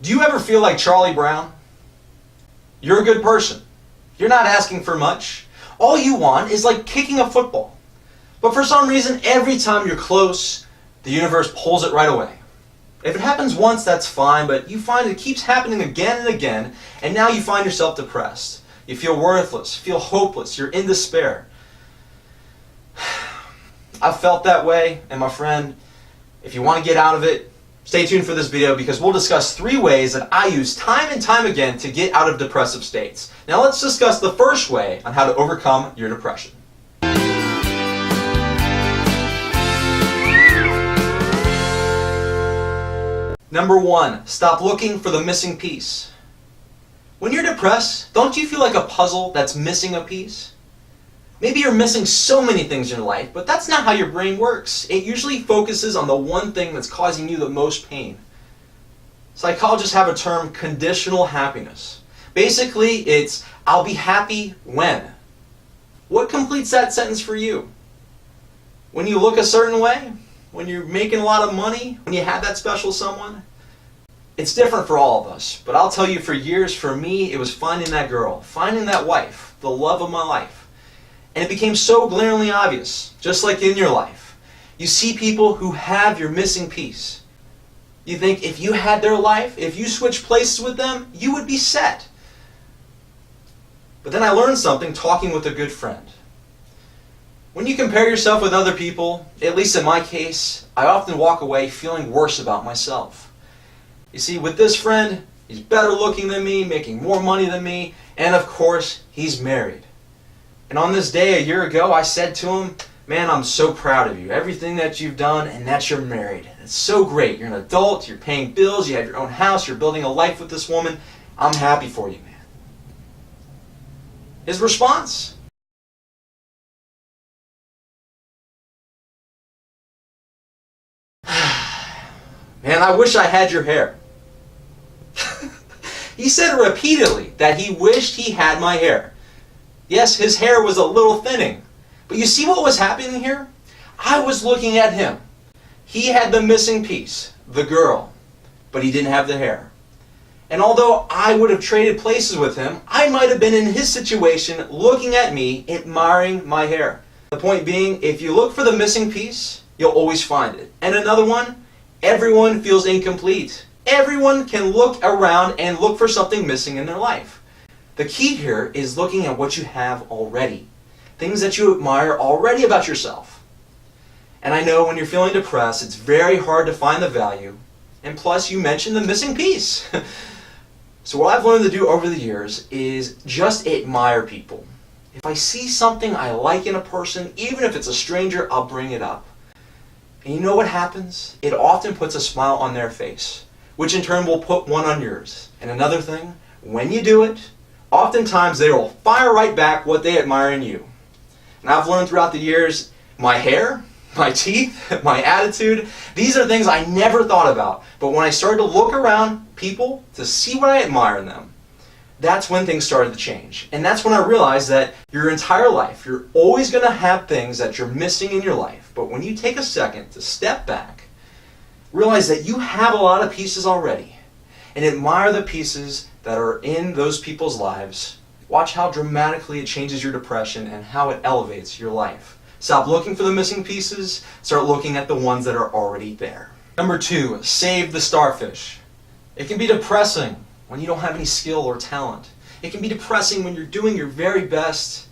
Do you ever feel like Charlie Brown? You're a good person. You're not asking for much. All you want is like kicking a football. But for some reason, every time you're close, the universe pulls it right away. If it happens once, that's fine, but you find it keeps happening again and again, and now you find yourself depressed. You feel worthless, feel hopeless, you're in despair. I've felt that way, and my friend, if you want to get out of it, stay tuned for this video because we'll discuss 3 ways that I use time and time again to get out of depressive states. Now let's discuss the first way on how to overcome your depression. Number 1, stop looking for the missing piece. When you're depressed, don't you feel like a puzzle that's missing a piece? Maybe you're missing so many things in your life, but that's not how your brain works. It usually focuses on the one thing that's causing you the most pain. Psychologists have a term, conditional happiness. Basically, it's, I'll be happy when. What completes that sentence for you? When you look a certain way? When you're making a lot of money? When you have that special someone? It's different for all of us, but I'll tell you, for years, for me, it was finding that girl, finding that wife, the love of my life. And it became so glaringly obvious, just like in your life. You see people who have your missing piece. You think if you had their life, if you switched places with them, you would be set. But then I learned something talking with a good friend. When you compare yourself with other people, at least in my case, I often walk away feeling worse about myself. You see, with this friend, he's better looking than me, making more money than me, and of course, he's married. And on this day a year ago, I said to him, man, I'm so proud of you. Everything that you've done, and that you're married. It's so great. You're an adult, you're paying bills, you have your own house, you're building a life with this woman. I'm happy for you, man. His response? Man, I wish I had your hair. He said repeatedly that he wished he had my hair. Yes, his hair was a little thinning. But you see what was happening here? I was looking at him. He had the missing piece, the girl, but he didn't have the hair. And although I would have traded places with him, I might have been in his situation looking at me, admiring my hair. The point being, if you look for the missing piece, you'll always find it. And another one, everyone feels incomplete. Everyone can look around and look for something missing in their life. The key here is looking at what you have already. Things that you admire already about yourself. And I know when you're feeling depressed, it's very hard to find the value. And plus, you mentioned the missing piece. So what I've learned to do over the years is just admire people. If I see something I like in a person, even if it's a stranger, I'll bring it up. And you know what happens? It often puts a smile on their face, which in turn will put one on yours. And another thing, when you do it, oftentimes they will fire right back what they admire in you. And I've learned throughout the years, my hair, my teeth, my attitude, these are things I never thought about. But when I started to look around people to see what I admire in them, that's when things started to change. And that's when I realized that your entire life, you're always going to have things that you're missing in your life. But when you take a second to step back, realize that you have a lot of pieces already, and admire the pieces that are in those people's lives, watch how dramatically it changes your depression and how it elevates your life. Stop looking for the missing pieces, start looking at the ones that are already there. Number 2, save the starfish. It can be depressing when you don't have any skill or talent. It can be depressing when you're doing your very best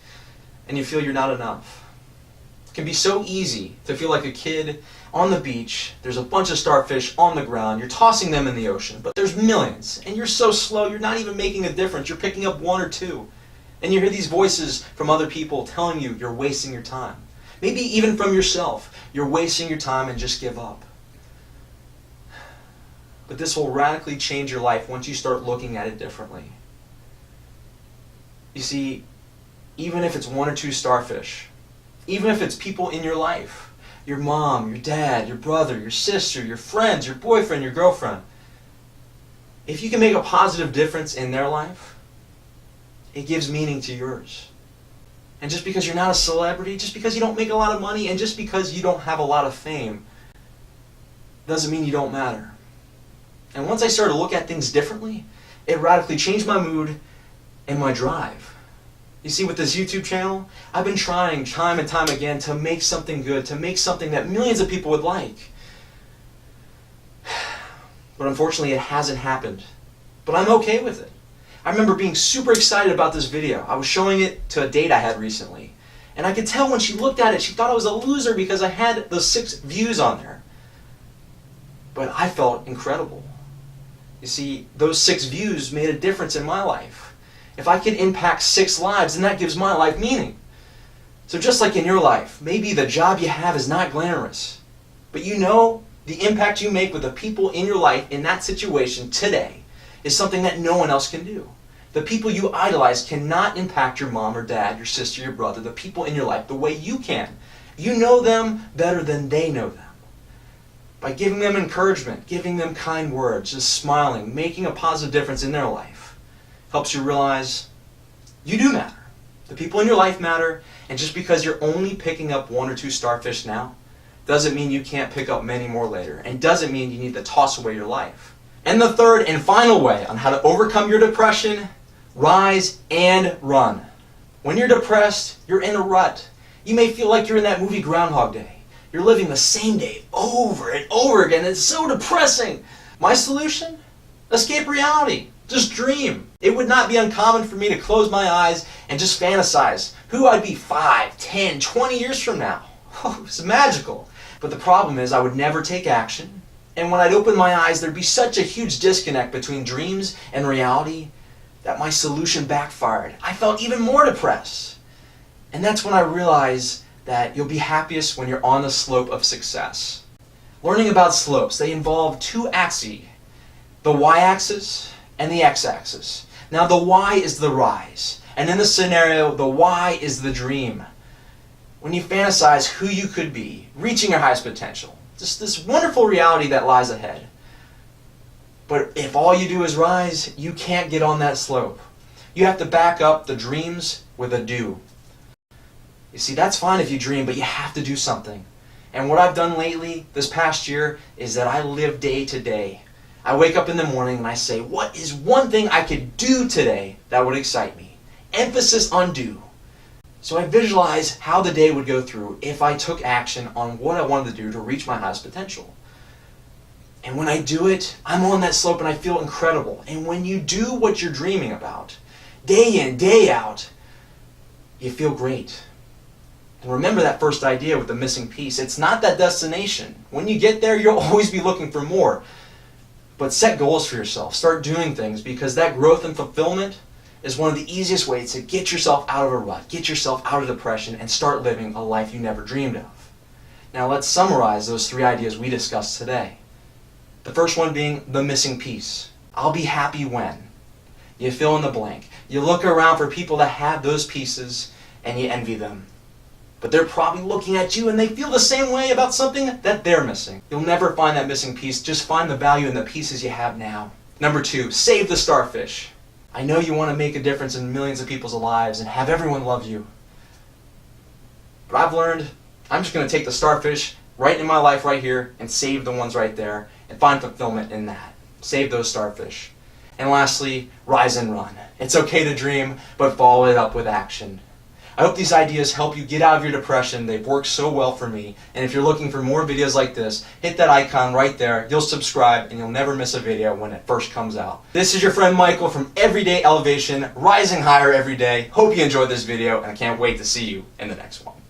and you feel you're not enough. It can be so easy to feel like a kid on the beach, there's a bunch of starfish on the ground, you're tossing them in the ocean, but there's millions, and you're so slow, you're not even making a difference, you're picking up 1 or 2. And you hear these voices from other people telling you you're wasting your time. Maybe even from yourself, you're wasting your time and just give up. But this will radically change your life once you start looking at it differently. You see, even if it's 1 or 2 starfish, even if it's people in your life, your mom, your dad, your brother, your sister, your friends, your boyfriend, your girlfriend, if you can make a positive difference in their life, it gives meaning to yours. And just because you're not a celebrity, just because you don't make a lot of money, and just because you don't have a lot of fame, doesn't mean you don't matter. And once I started to look at things differently, it radically changed my mood and my drive. You see, with this YouTube channel, I've been trying time and time again to make something good, to make something that millions of people would like. But unfortunately, it hasn't happened. But I'm okay with it. I remember being super excited about this video. I was showing it to a date I had recently. And I could tell when she looked at it, she thought I was a loser because I had those 6 views on there. But I felt incredible. You see, those 6 views made a difference in my life. If I can impact 6 lives, then that gives my life meaning. So just like in your life, maybe the job you have is not glamorous, but you know the impact you make with the people in your life in that situation today is something that no one else can do. The people you idolize cannot impact your mom or dad, your sister, your brother, the people in your life the way you can. You know them better than they know them. By giving them encouragement, giving them kind words, just smiling, making a positive difference in their life, helps you realize you do matter. The people in your life matter, and just because you're only picking up 1 or 2 starfish now, doesn't mean you can't pick up many more later, and doesn't mean you need to toss away your life. And the third and final way on how to overcome your depression: rise and run. When you're depressed, you're in a rut. You may feel like you're in that movie Groundhog Day. You're living the same day over and over again. It's so depressing. My solution? Escape reality. Just dream. It would not be uncommon for me to close my eyes and just fantasize who I'd be 5, 10, 20 years from now. Oh, it's magical. But the problem is I would never take action. And when I'd open my eyes, there'd be such a huge disconnect between dreams and reality that my solution backfired. I felt even more depressed. And that's when I realized that you'll be happiest when you're on the slope of success. Learning about slopes, they involve 2 axes, the y-axis and the x-axis. Now the y is the rise, and in this scenario, the y is the dream. When you fantasize who you could be, reaching your highest potential, just this wonderful reality that lies ahead. But if all you do is rise, you can't get on that slope. You have to back up the dreams with a do. You see, that's fine if you dream, but you have to do something. And what I've done lately, this past year, is that I live day to day. I wake up in the morning and I say, what is one thing I could do today that would excite me? Emphasis on do. So I visualize how the day would go through if I took action on what I wanted to do to reach my highest potential. And when I do it, I'm on that slope and I feel incredible. And when you do what you're dreaming about, day in, day out, you feel great. And remember that first idea with the missing piece. It's not that destination. When you get there, you'll always be looking for more. But set goals for yourself. Start doing things, because that growth and fulfillment is one of the easiest ways to get yourself out of a rut, get yourself out of depression, and start living a life you never dreamed of. Now let's summarize those 3 ideas we discussed today. The first one being the missing piece. I'll be happy when. You fill in the blank. You look around for people that have those pieces and you envy them. But they're probably looking at you and they feel the same way about something that they're missing. You'll never find that missing piece. Just find the value in the pieces you have now. Number 2, save the starfish. I know you want to make a difference in millions of people's lives and have everyone love you. But I've learned I'm just going to take the starfish right in my life right here and save the ones right there and find fulfillment in that. Save those starfish. And lastly, rise and run. It's okay to dream, but follow it up with action. I hope these ideas help you get out of your depression. They've worked so well for me. And if you're looking for more videos like this, hit that icon right there. You'll subscribe and you'll never miss a video when it first comes out. This is your friend Michael from Everyday Elevation, rising higher every day. Hope you enjoyed this video, and I can't wait to see you in the next one.